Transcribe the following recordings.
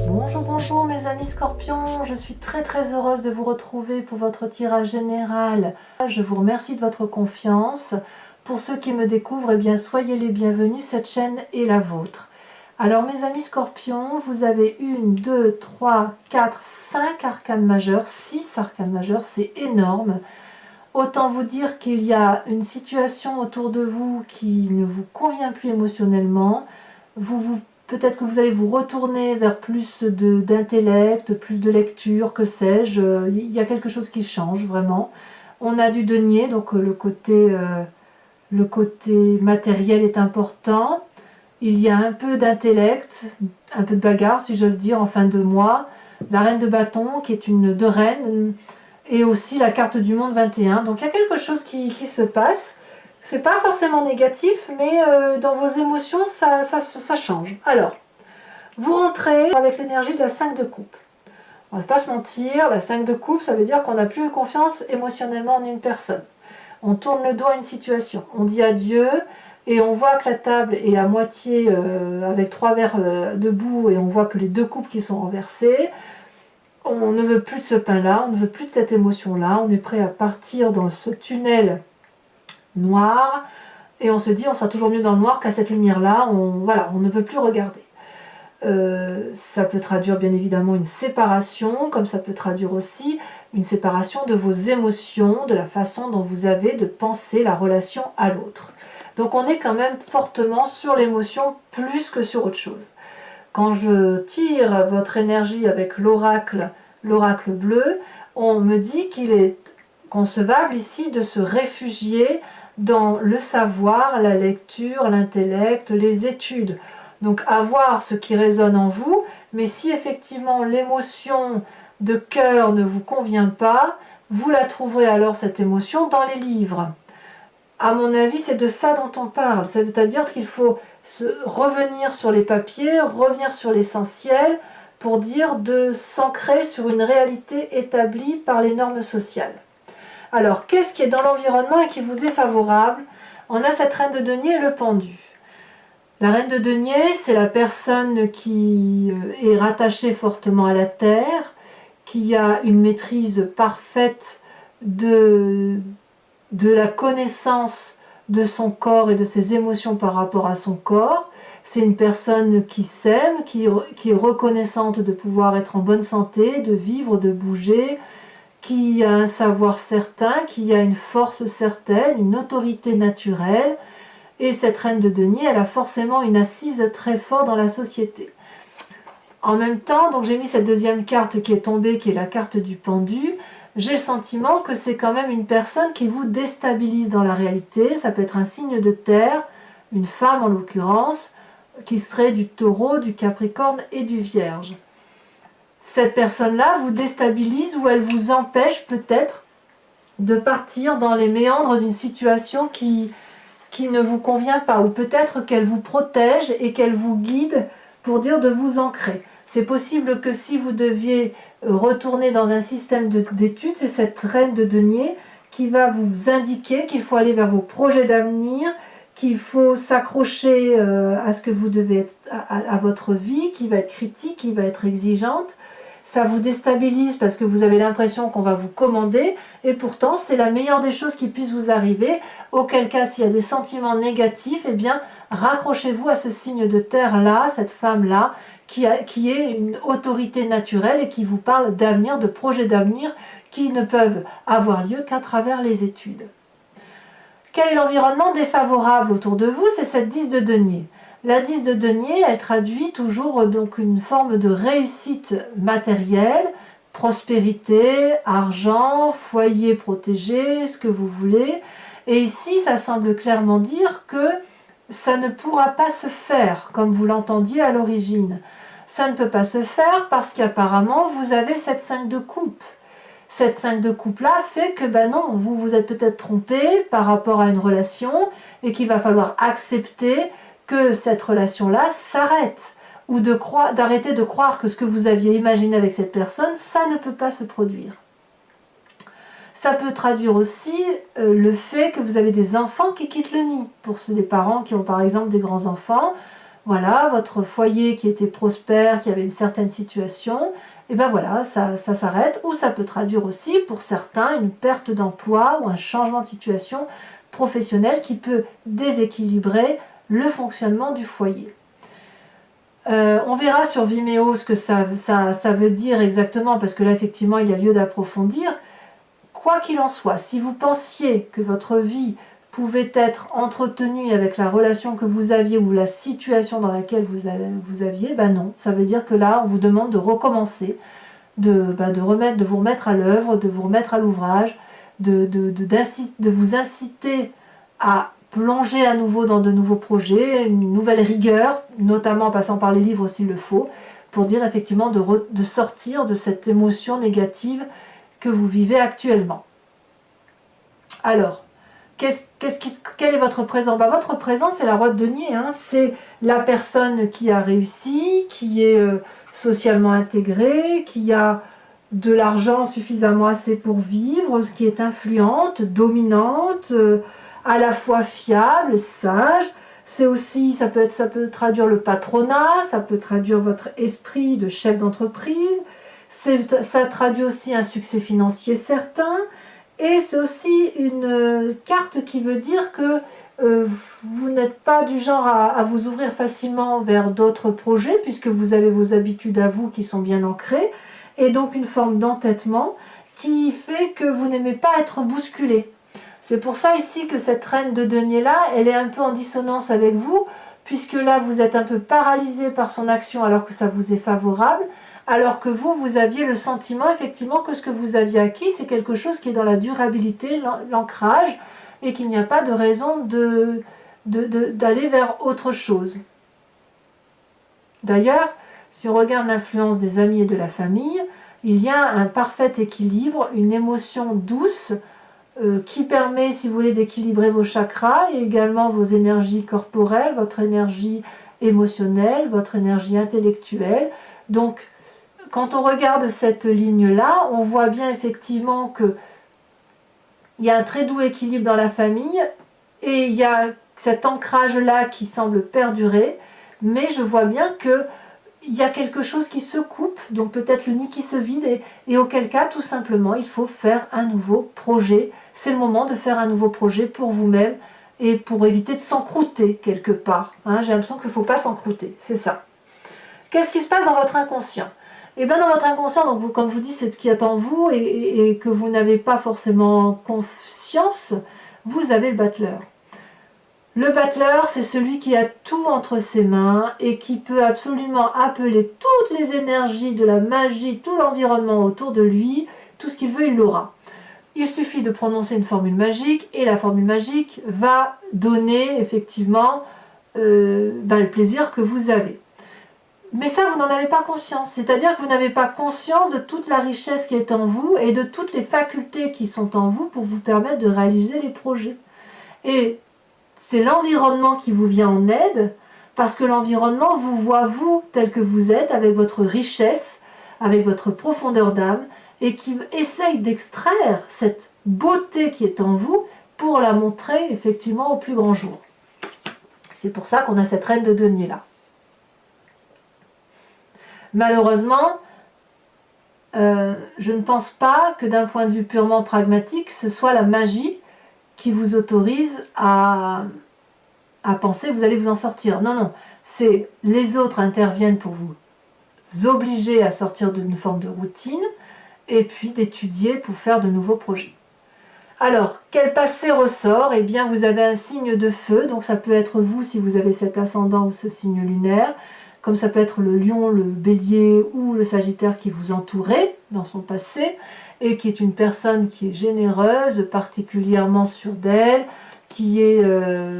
Bonjour, bonjour mes amis scorpions, je suis très heureuse de vous retrouver pour votre tirage général. Je vous remercie de votre confiance. Pour ceux qui me découvrent, eh bien soyez les bienvenus, cette chaîne est la vôtre. Alors mes amis scorpions, vous avez 1, 2, 3, 4, 5 arcanes majeures, 6 arcanes majeures, c'est énorme. Autant vous dire qu'il y a une situation autour de vous qui ne vous convient plus émotionnellement. Peut-être que vous allez vous retourner vers plus d'intellect, plus de lecture, que sais-je. Il y a quelque chose qui change vraiment. On a du denier, donc le côté matériel est important. Il y a un peu d'intellect, un peu de bagarre si j'ose dire en fin de mois. La reine de bâton qui est une de reine et aussi la carte du monde 21. Donc il y a quelque chose qui se passe. C'est pas forcément négatif, mais dans vos émotions, ça change. Alors, vous rentrez avec l'énergie de la 5 de coupe. On ne va pas se mentir, la 5 de coupe, ça veut dire qu'on n'a plus confiance émotionnellement en une personne. On tourne le dos à une situation, on dit adieu, et on voit que la table est à moitié avec 3 verres debout, et on voit que les 2 coupes qui sont renversées. On ne veut plus de ce pain-là, on ne veut plus de cette émotion-là, on est prêt à partir dans ce tunnel noir, et on se dit on sera toujours mieux dans le noir qu'à cette lumière-là, voilà, on ne veut plus regarder. Ça peut traduire bien évidemment une séparation, comme ça peut traduire aussi une séparation de vos émotions, de la façon dont vous avez de penser la relation à l'autre. Donc on est quand même fortement sur l'émotion plus que sur autre chose. Quand je tire votre énergie avec l'oracle bleu, on me dit qu'il est concevable ici de se réfugier dans le savoir, la lecture, l'intellect, les études. Donc avoir ce qui résonne en vous, mais si effectivement l'émotion de cœur ne vous convient pas, vous la trouverez alors cette émotion dans les livres. À mon avis, c'est de ça dont on parle, c'est-à-dire qu'il faut revenir sur les papiers, revenir sur l'essentiel, pour dire de s'ancrer sur une réalité établie par les normes sociales. Alors, qu'est-ce qui est dans l'environnement et qui vous est favorable? On a cette reine de denier et le pendu. La reine de denier, c'est la personne qui est rattachée fortement à la terre, qui a une maîtrise parfaite de la connaissance de son corps et de ses émotions par rapport à son corps. C'est une personne qui s'aime, qui est reconnaissante de pouvoir être en bonne santé, de vivre, de bouger, qui a un savoir certain, qui a une force certaine, une autorité naturelle. Et cette reine de denier, elle a forcément une assise très forte dans la société. En même temps, donc j'ai mis cette deuxième carte qui est tombée, qui est la carte du pendu. J'ai le sentiment que c'est quand même une personne qui vous déstabilise dans la réalité. Ça peut être un signe de terre, une femme en l'occurrence, qui serait du taureau, du capricorne et du vierge. Cette personne-là vous déstabilise ou elle vous empêche peut-être de partir dans les méandres d'une situation qui ne vous convient pas, ou peut-être qu'elle vous protège et qu'elle vous guide pour dire de vous ancrer. C'est possible que si vous deviez retourner dans un système d'études, c'est cette reine de denier qui va vous indiquer qu'il faut aller vers vos projets d'avenir, qu'il faut s'accrocher à ce que vous devez être, à votre vie, qui va être critique, qui va être exigeante. Ça vous déstabilise parce que vous avez l'impression qu'on va vous commander, et pourtant c'est la meilleure des choses qui puisse vous arriver, auquel cas s'il y a des sentiments négatifs, eh bien raccrochez-vous à ce signe de terre là, cette femme là, qui est une autorité naturelle et qui vous parle d'avenir, de projets d'avenir qui ne peuvent avoir lieu qu'à travers les études. Quel est l'environnement défavorable autour de vous? C'est cette 10 de denier. La 10 de denier, elle traduit toujours donc une forme de réussite matérielle, prospérité, argent, foyer protégé, ce que vous voulez. Et ici, ça semble clairement dire que ça ne pourra pas se faire comme vous l'entendiez à l'origine. Ça ne peut pas se faire parce qu'apparemment, vous avez cette 5 de coupe. Cette 5 de coupe-là fait que, ben non, vous vous êtes peut-être trompé par rapport à une relation et qu'il va falloir accepter que cette relation-là s'arrête, ou d'arrêter de croire que ce que vous aviez imaginé avec cette personne, ça ne peut pas se produire. Ça peut traduire aussi le fait que vous avez des enfants qui quittent le nid. Pour les parents qui ont par exemple des grands-enfants, voilà, votre foyer qui était prospère, qui avait une certaine situation, et ben voilà, ça s'arrête. Ou ça peut traduire aussi, pour certains, une perte d'emploi ou un changement de situation professionnelle qui peut déséquilibrer le fonctionnement du foyer. On verra sur Vimeo ce que ça veut dire exactement, parce que là, effectivement, il y a lieu d'approfondir. Quoi qu'il en soit, si vous pensiez que votre vie pouvait être entretenue avec la relation que vous aviez ou la situation dans laquelle vous aviez, ben non. Ça veut dire que là, on vous demande de recommencer, de vous remettre à l'œuvre, de vous remettre à l'ouvrage, de vous inciter à plonger à nouveau dans de nouveaux projets, une nouvelle rigueur, notamment en passant par les livres s'il le faut, pour dire effectivement de sortir de cette émotion négative que vous vivez actuellement. Alors, quel est votre présent? Votre présent, c'est la roue de denier, hein. C'est la personne qui a réussi, qui est socialement intégrée, qui a de l'argent suffisamment assez pour vivre, qui est influente, dominante, à la fois fiable, sage. C'est aussi, ça peut traduire le patronat, ça peut traduire votre esprit de chef d'entreprise, ça traduit aussi un succès financier certain, et c'est aussi une carte qui veut dire que vous n'êtes pas du genre à vous ouvrir facilement vers d'autres projets, puisque vous avez vos habitudes à vous qui sont bien ancrées, et donc une forme d'entêtement qui fait que vous n'aimez pas être bousculé. C'est pour ça ici que cette reine de denier là, elle est un peu en dissonance avec vous, puisque là vous êtes un peu paralysé par son action alors que ça vous est favorable, alors que vous aviez le sentiment effectivement que ce que vous aviez acquis, c'est quelque chose qui est dans la durabilité, l'ancrage, et qu'il n'y a pas de raison d'aller vers autre chose. D'ailleurs, si on regarde l'influence des amis et de la famille, il y a un parfait équilibre, une émotion douce, qui permet, si vous voulez, d'équilibrer vos chakras et également vos énergies corporelles, votre énergie émotionnelle, votre énergie intellectuelle. Donc, quand on regarde cette ligne-là, on voit bien effectivement qu'il y a un très doux équilibre dans la famille et il y a cet ancrage-là qui semble perdurer, mais je vois bien que il y a quelque chose qui se coupe, donc peut-être le nid qui se vide, et auquel cas, tout simplement, il faut faire un nouveau projet. C'est le moment de faire un nouveau projet pour vous-même et pour éviter de s'encrouter quelque part. Hein, j'ai l'impression qu'il ne faut pas s'encrouter, c'est ça. Qu'est-ce qui se passe dans votre inconscient? Et bien dans votre inconscient, donc comme je vous dis, c'est ce qui est en vous et que vous n'avez pas forcément conscience, vous avez le battleur. Le battleur, c'est celui qui a tout entre ses mains et qui peut absolument appeler toutes les énergies de la magie, tout l'environnement autour de lui, tout ce qu'il veut, il l'aura. Il suffit de prononcer une formule magique et la formule magique va donner effectivement le plaisir que vous avez. Mais ça, vous n'en avez pas conscience. C'est-à-dire que vous n'avez pas conscience de toute la richesse qui est en vous et de toutes les facultés qui sont en vous pour vous permettre de réaliser les projets. Et c'est l'environnement qui vous vient en aide, parce que l'environnement vous voit vous tel que vous êtes, avec votre richesse, avec votre profondeur d'âme, et qui essaye d'extraire cette beauté qui est en vous pour la montrer effectivement au plus grand jour. C'est pour ça qu'on a cette reine de denier là. Malheureusement, je ne pense pas que d'un point de vue purement pragmatique, ce soit la magie qui vous autorise à penser que vous allez vous en sortir. Non, non, c'est les autres interviennent pour vous obliger à sortir d'une forme de routine et puis d'étudier pour faire de nouveaux projets. Alors, quel passé ressort? Eh bien, vous avez un signe de feu, donc ça peut être vous si vous avez cet ascendant ou ce signe lunaire, comme ça peut être le lion, le bélier ou le sagittaire qui vous entourait dans son passé, et qui est une personne qui est généreuse, particulièrement sûre d'elle, qui est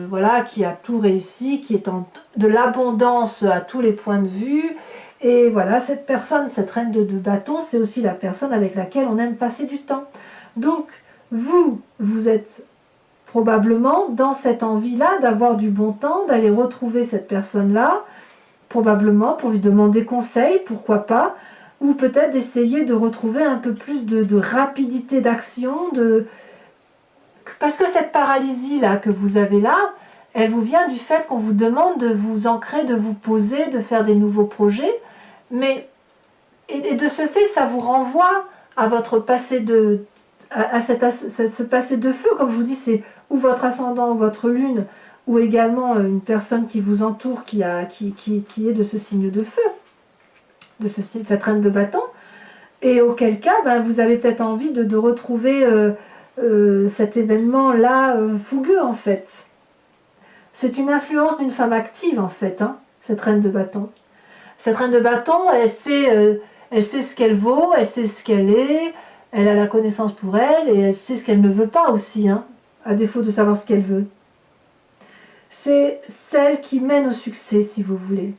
voilà, qui a tout réussi, qui est de l'abondance à tous les points de vue. Et voilà, cette personne, cette reine de bâton, c'est aussi la personne avec laquelle on aime passer du temps. Donc, vous êtes probablement dans cette envie-là d'avoir du bon temps, d'aller retrouver cette personne-là, probablement pour lui demander conseil, pourquoi pas, ou peut-être d'essayer de retrouver un peu plus de rapidité d'action, parce que cette paralysie-là que vous avez là, elle vous vient du fait qu'on vous demande de vous ancrer, de vous poser, de faire des nouveaux projets, mais et de ce fait, ça vous renvoie à votre passé ce passé de feu, comme je vous dis, c'est ou votre ascendant, ou votre lune, ou également une personne qui vous entoure qui est de ce signe de feu, de cette reine de bâton, et auquel cas, vous avez peut-être envie de retrouver cet événement-là fougueux, en fait. C'est une influence d'une femme active, en fait, hein, cette reine de bâton. Cette reine de bâton, elle sait ce qu'elle vaut, elle sait ce qu'elle est, elle a la connaissance pour elle, et elle sait ce qu'elle ne veut pas aussi, hein, à défaut de savoir ce qu'elle veut. C'est celle qui mène au succès, si vous voulez.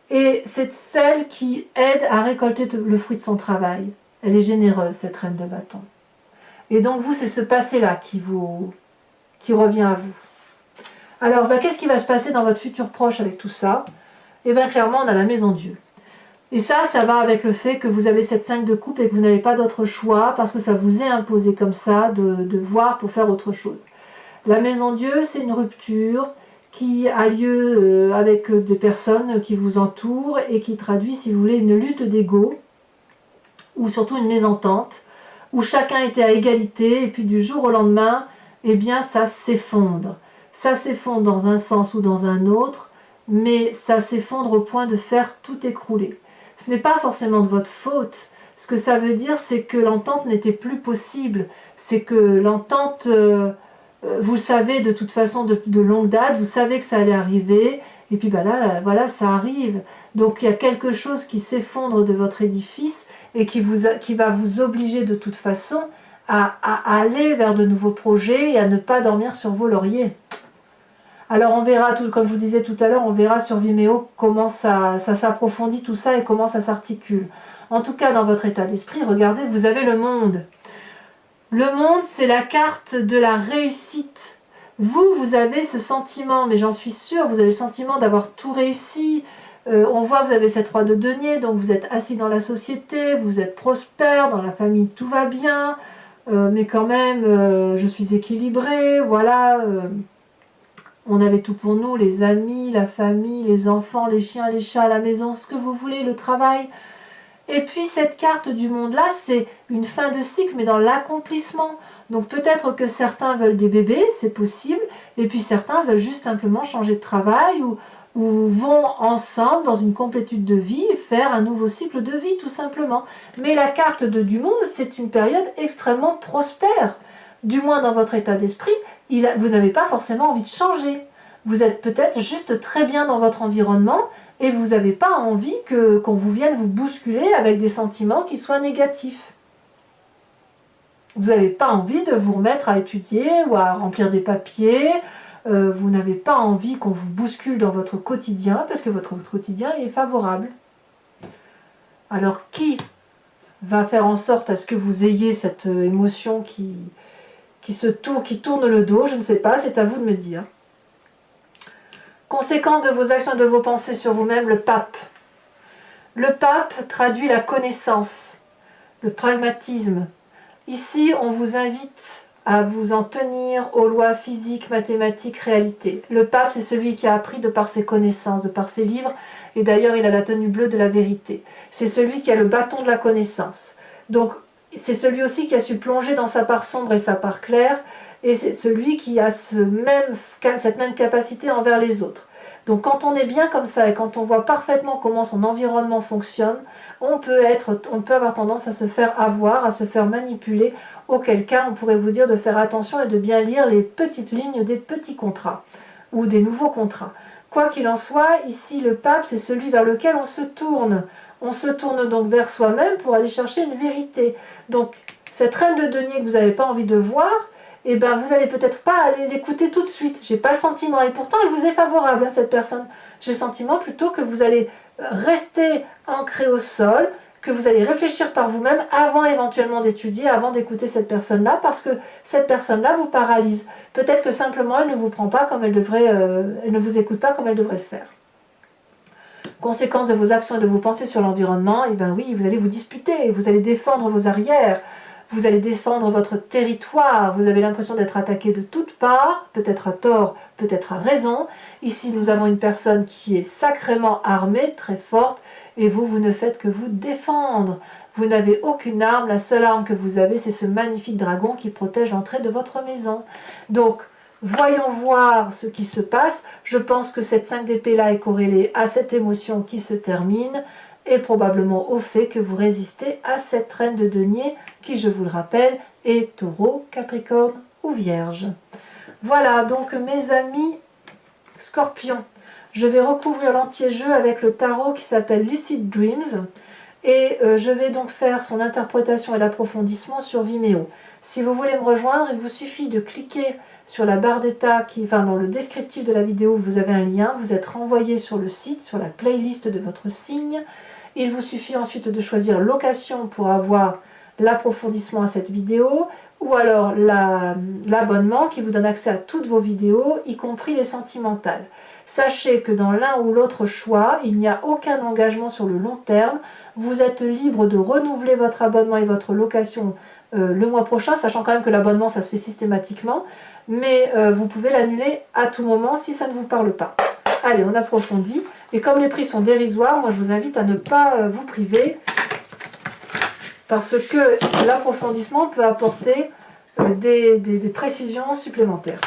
Et c'est celle qui aide à récolter le fruit de son travail. Elle est généreuse, cette reine de bâton. Et donc vous, c'est ce passé-là qui revient à vous. Alors, qu'est-ce qui va se passer dans votre futur proche avec tout ça? Et bien clairement, on a la maison Dieu. Et ça va avec le fait que vous avez cette 5 de coupe et que vous n'avez pas d'autre choix parce que ça vous est imposé comme ça de voir pour faire autre chose. La maison Dieu, c'est une rupture qui a lieu avec des personnes qui vous entourent et qui traduit, si vous voulez, une lutte d'ego ou surtout une mésentente où chacun était à égalité et puis du jour au lendemain, eh bien ça s'effondre. Ça s'effondre dans un sens ou dans un autre, mais ça s'effondre au point de faire tout écrouler. Ce n'est pas forcément de votre faute. Ce que ça veut dire, c'est que l'entente n'était plus possible. C'est que l'entente, vous le savez de toute façon de longue date, vous savez que ça allait arriver, et puis là, voilà, ça arrive. Donc il y a quelque chose qui s'effondre de votre édifice et qui va vous obliger de toute façon à aller vers de nouveaux projets et à ne pas dormir sur vos lauriers. Alors on verra, comme je vous disais tout à l'heure, on verra sur Vimeo comment ça s'approfondit tout ça et comment ça s'articule. En tout cas, dans votre état d'esprit, regardez, vous avez le monde. Le monde, c'est la carte de la réussite. Vous avez ce sentiment, mais j'en suis sûre, vous avez le sentiment d'avoir tout réussi. On voit, vous avez cette roi de denier, donc vous êtes assis dans la société, vous êtes prospère, dans la famille tout va bien, mais quand même, je suis équilibrée, voilà. On avait tout pour nous, les amis, la famille, les enfants, les chiens, les chats à la maison, ce que vous voulez, le travail. Et puis cette carte du monde-là, c'est une fin de cycle, mais dans l'accomplissement. Donc peut-être que certains veulent des bébés, c'est possible, et puis certains veulent juste simplement changer de travail ou vont ensemble dans une complétude de vie faire un nouveau cycle de vie tout simplement. Mais la carte du monde, c'est une période extrêmement prospère, du moins dans votre état d'esprit. Vous n'avez pas forcément envie de changer. Vous êtes peut-être juste très bien dans votre environnement et vous n'avez pas envie qu'on vous vienne vous bousculer avec des sentiments qui soient négatifs. Vous n'avez pas envie de vous remettre à étudier ou à remplir des papiers. Vous n'avez pas envie qu'on vous bouscule dans votre quotidien parce que votre quotidien est favorable. Alors qui va faire en sorte à ce que vous ayez cette émotion qui tourne le dos? Je ne sais pas, c'est à vous de me dire. Conséquence de vos actions et de vos pensées sur vous-même, le pape. Le pape traduit la connaissance, le pragmatisme. Ici, on vous invite à vous en tenir aux lois physiques, mathématiques, réalité. Le pape, c'est celui qui a appris de par ses connaissances, de par ses livres, et d'ailleurs, il a la tenue bleue de la vérité. C'est celui qui a le bâton de la connaissance. Donc, c'est celui aussi qui a su plonger dans sa part sombre et sa part claire, et c'est celui qui a cette même capacité envers les autres. Donc quand on est bien comme ça et quand on voit parfaitement comment son environnement fonctionne, on peut avoir tendance à se faire avoir, à se faire manipuler, auquel cas on pourrait vous dire de faire attention et de bien lire les petites lignes des petits contrats ou des nouveaux contrats. Quoi qu'il en soit, ici le pape, c'est celui vers lequel on se tourne. On se tourne donc vers soi-même pour aller chercher une vérité. Donc, cette reine de denier que vous n'avez pas envie de voir, eh ben, vous n'allez peut-être pas aller l'écouter tout de suite. J'ai pas le sentiment. Et pourtant, elle vous est favorable, hein, cette personne. J'ai le sentiment plutôt que vous allez rester ancré au sol, que vous allez réfléchir par vous-même avant éventuellement d'étudier, avant d'écouter cette personne-là, parce que cette personne-là vous paralyse. Peut-être que simplement, elle ne vous prend pas comme elle devrait, elle ne vous écoute pas comme elle devrait le faire. Conséquence de vos actions et de vos pensées sur l'environnement, et bien oui, vous allez vous disputer, vous allez défendre vos arrières, vous allez défendre votre territoire, vous avez l'impression d'être attaqué de toutes parts, peut-être à tort, peut-être à raison. Ici, nous avons une personne qui est sacrément armée, très forte, et vous ne faites que vous défendre. Vous n'avez aucune arme, la seule arme que vous avez, c'est ce magnifique dragon qui protège l'entrée de votre maison. Donc, voyons voir ce qui se passe. Je pense que cette 5 d'épée là est corrélée à cette émotion qui se termine et probablement au fait que vous résistez à cette reine de denier qui, je vous le rappelle, est taureau, capricorne ou vierge. Voilà, donc mes amis scorpions, je vais recouvrir l'entier-jeu avec le tarot qui s'appelle Lucid Dreams et je vais donc faire son interprétation et l'approfondissement sur Vimeo. Si vous voulez me rejoindre, il vous suffit de cliquer sur la barre d'état, dans le descriptif de la vidéo, vous avez un lien, vous êtes renvoyé sur le site, sur la playlist de votre signe. Il vous suffit ensuite de choisir location pour avoir l'approfondissement à cette vidéo, ou alors l'abonnement qui vous donne accès à toutes vos vidéos, y compris les sentimentales. Sachez que dans l'un ou l'autre choix, il n'y a aucun engagement sur le long terme. Vous êtes libre de renouveler votre abonnement et votre location le mois prochain, sachant quand même que l'abonnement, ça se fait systématiquement, mais vous pouvez l'annuler à tout moment si ça ne vous parle pas. Allez, on approfondit. Et comme les prix sont dérisoires, moi je vous invite à ne pas vous priver, parce que l'approfondissement peut apporter des précisions supplémentaires.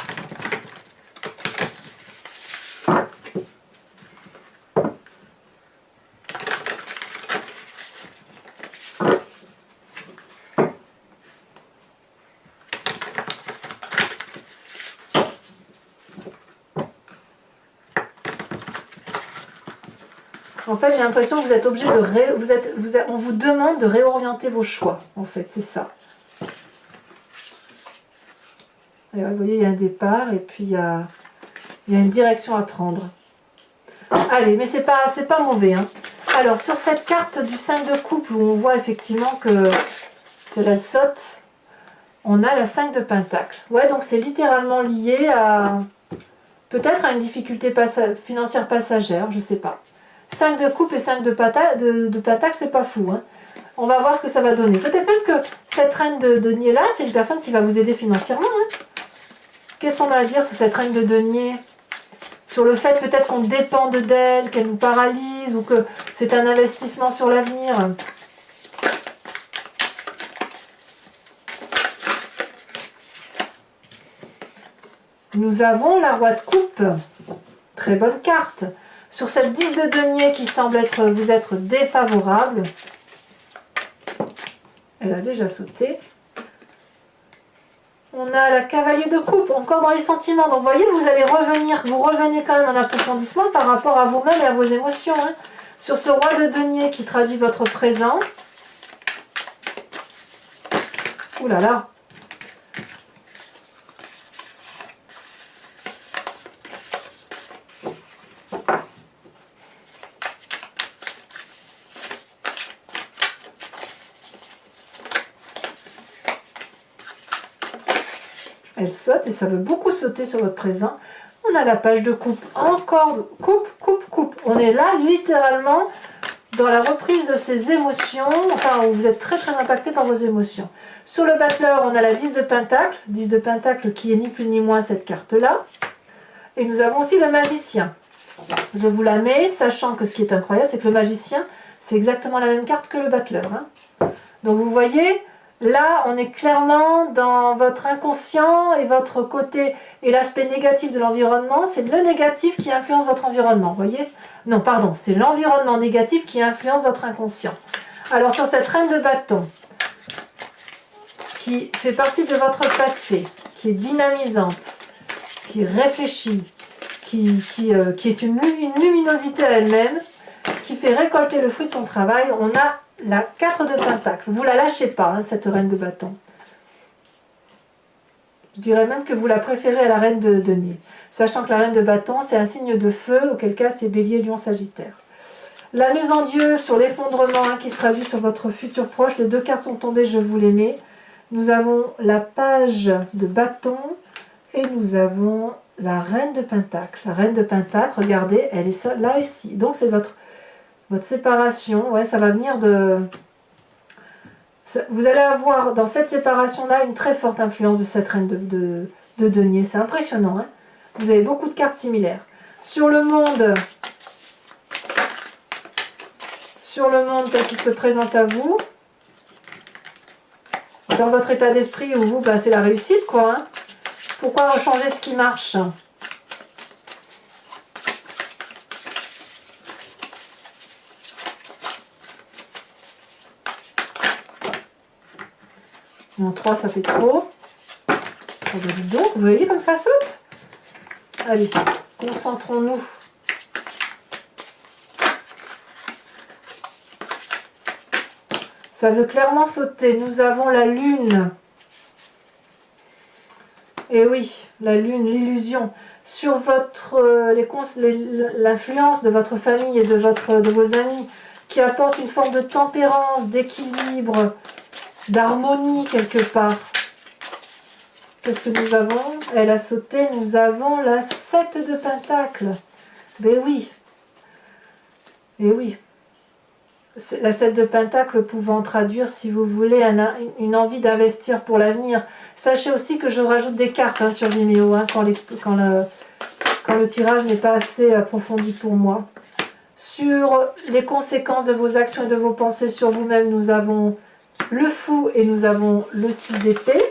En fait, j'ai l'impression que vous êtes obligé de on vous demande de réorienter vos choix. En fait, c'est ça. Alors, vous voyez, il y a un départ et puis il y a une direction à prendre. Allez, mais c'est pas mauvais. Hein. Alors, sur cette carte du 5 de coupe, où on voit effectivement que c'est la saute, on a la 5 de pentacle. Ouais, donc c'est littéralement lié à peut-être à une difficulté financière passagère, je sais pas. 5 de coupe et 5 de pentacle, c'est pas fou. Hein. On va voir ce que ça va donner. Peut-être même que cette reine de denier là, c'est une personne qui va vous aider financièrement. Hein. Qu'est-ce qu'on a à dire sur cette reine de denier? Sur le fait peut-être qu'on dépend d'elle, qu'elle nous paralyse, ou que c'est un investissement sur l'avenir. Nous avons la roi de coupe. Très bonne carte. Sur cette 10 de denier qui semble vous être défavorable, elle a déjà sauté. On a la cavalier de coupe, encore dans les sentiments. Donc vous voyez, vous revenez quand même en approfondissement par rapport à vous-même et à vos émotions. Hein. Sur ce roi de denier qui traduit votre présent. Ouh là là. Elle saute et ça veut beaucoup sauter sur votre présent. On a la page de coupe, encore coupe, coupe, coupe. On est là littéralement dans la reprise de ces émotions, enfin où vous êtes très très impacté par vos émotions. Sur le battleur, on a la 10 de pentacle qui est ni plus ni moins cette carte-là. Et nous avons aussi le magicien. Je vous la mets, sachant que ce qui est incroyable, c'est que le magicien, c'est exactement la même carte que le battleur. Hein. Donc vous voyez... Là, on est clairement dans votre inconscient et votre côté, et l'aspect négatif de l'environnement, c'est le négatif qui influence votre environnement, vous voyez? Non, pardon, c'est l'environnement négatif qui influence votre inconscient. Alors, sur cette reine de bâton, qui fait partie de votre passé, qui est dynamisante, qui réfléchit, qui est une luminosité à elle-même, qui fait récolter le fruit de son travail, on a la 4 de pentacle. Vous la lâchez pas, hein, cette reine de bâton. Je dirais même que vous la préférez à la reine de denier. Sachant que la reine de bâton, c'est un signe de feu, auquel cas c'est bélier, lion, sagittaire. La mise en Dieu sur l'effondrement hein, qui se traduit sur votre futur proche. Les deux cartes sont tombées, je vous les mets. Nous avons la page de bâton et nous avons la reine de pentacle. La reine de pentacle, regardez, elle est là ici. Donc c'est votre séparation, ouais, ça va venir Vous allez avoir dans cette séparation-là une très forte influence de cette reine de denier. C'est impressionnant, hein. Vous avez beaucoup de cartes similaires. Sur le monde tel qu'il se présente à vous, dans votre état d'esprit où vous, bah, c'est la réussite, quoi. Hein. Pourquoi rechanger ce qui marche? Non, 3, ça fait trop. Oh, bah, dis donc, vous voyez comme ça saute? Allez, concentrons-nous. Ça veut clairement sauter. Nous avons la lune. Et oui, la lune, l'illusion. Sur l'influence de votre famille et de vos amis qui apporte une forme de tempérance, d'équilibre, d'harmonie quelque part. Qu'est-ce que nous avons? Elle a sauté, nous avons la 7 de Pentacles. Ben oui. Et oui. La 7 de Pentacle pouvant traduire, si vous voulez, une envie d'investir pour l'avenir. Sachez aussi que je rajoute des cartes hein, sur Vimeo hein, quand le tirage n'est pas assez approfondi pour moi. Sur les conséquences de vos actions et de vos pensées sur vous-même, nous avons le fou et nous avons le 6 d'épée.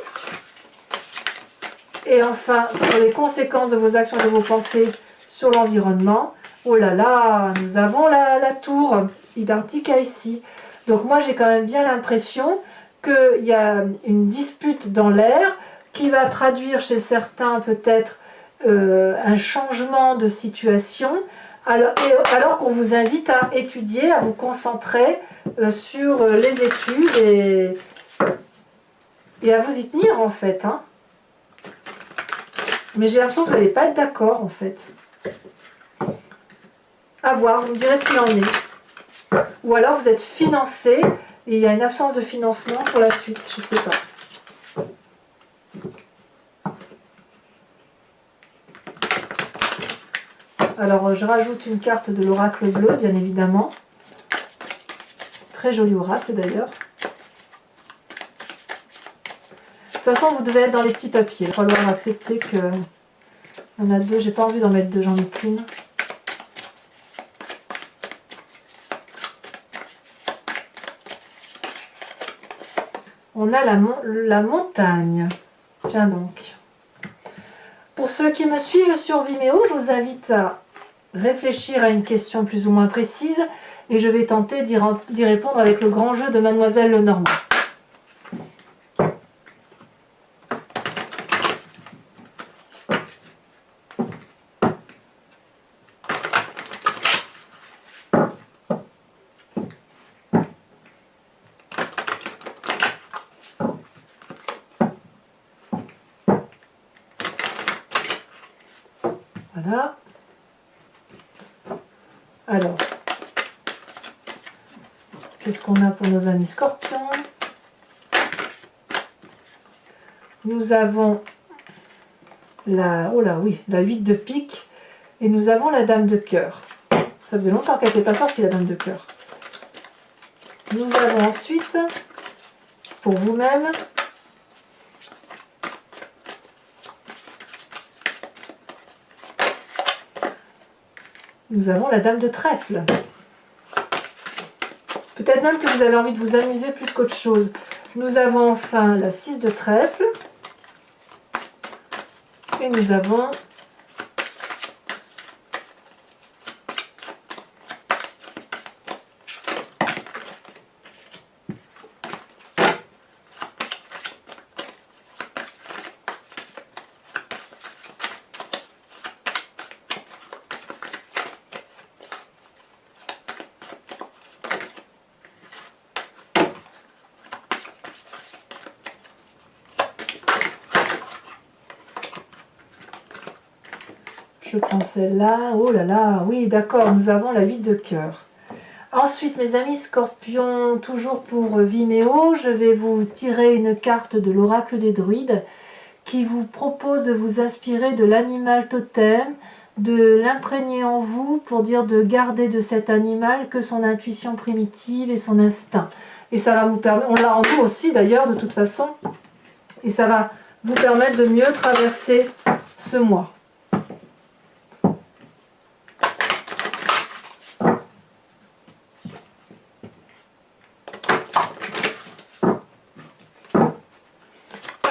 Et enfin, sur les conséquences de vos actions et de vos pensées sur l'environnement, oh là là, nous avons la tour, identique à ici. Donc moi, j'ai quand même bien l'impression qu'il y a une dispute dans l'air qui va traduire chez certains peut-être un changement de situation, alors qu'on vous invite à étudier, à vous concentrer sur les études et à vous y tenir en fait. Hein. Mais j'ai l'impression que vous n'allez pas être d'accord en fait. À voir, vous me direz ce qu'il en est. Ou alors vous êtes financé et il y a une absence de financement pour la suite, je ne sais pas. Alors je rajoute une carte de l'oracle bleu, bien évidemment. Très joli oracle d'ailleurs. De toute façon, vous devez être dans les petits papiers. Il va falloir accepter que... Il y en a deux, j'ai pas envie d'en mettre deux, j'en ai qu'une. On a la montagne. Tiens donc. Pour ceux qui me suivent sur Vimeo, je vous invite à réfléchir à une question plus ou moins précise et je vais tenter d'y répondre avec le grand jeu de Mademoiselle Lenormand. Voilà. Alors, qu'est-ce qu'on a pour nos amis scorpions? Nous avons la 8 de pique et nous avons la dame de cœur. Ça faisait longtemps qu'elle n'était pas sortie, la dame de cœur. Nous avons ensuite, pour vous-même, nous avons la dame de trèfle. Peut-être même que vous avez envie de vous amuser plus qu'autre chose. Nous avons enfin la 6 de trèfle. Et nous avons je prends celle-là. Oh là là, oui, d'accord, nous avons la 8 de cœur. Ensuite, mes amis scorpions, toujours pour Vimeo, je vais vous tirer une carte de l'oracle des druides qui vous propose de vous inspirer de l'animal totem de l'imprégner en vous pour dire de garder de cet animal que son intuition primitive et son instinct. Et ça va vous permettre, on l'a en nous aussi d'ailleurs de toute façon, et ça va vous permettre de mieux traverser ce mois.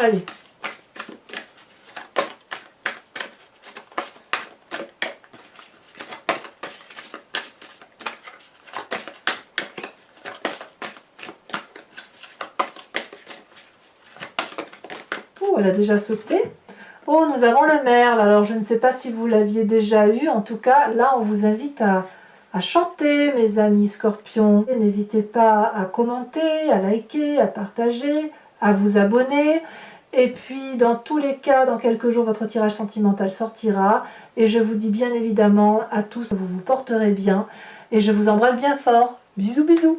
Allez. Oh, elle a déjà sauté. Oh, nous avons le merle. Alors, je ne sais pas si vous l'aviez déjà eu. En tout cas, là, on vous invite à chanter, mes amis scorpions. N'hésitez pas à commenter, à liker, à partager, à vous abonner. Et puis, dans tous les cas, dans quelques jours, votre tirage sentimental sortira. Et je vous dis bien évidemment à tous, vous vous porterez bien. Et je vous embrasse bien fort. Bisous, bisous.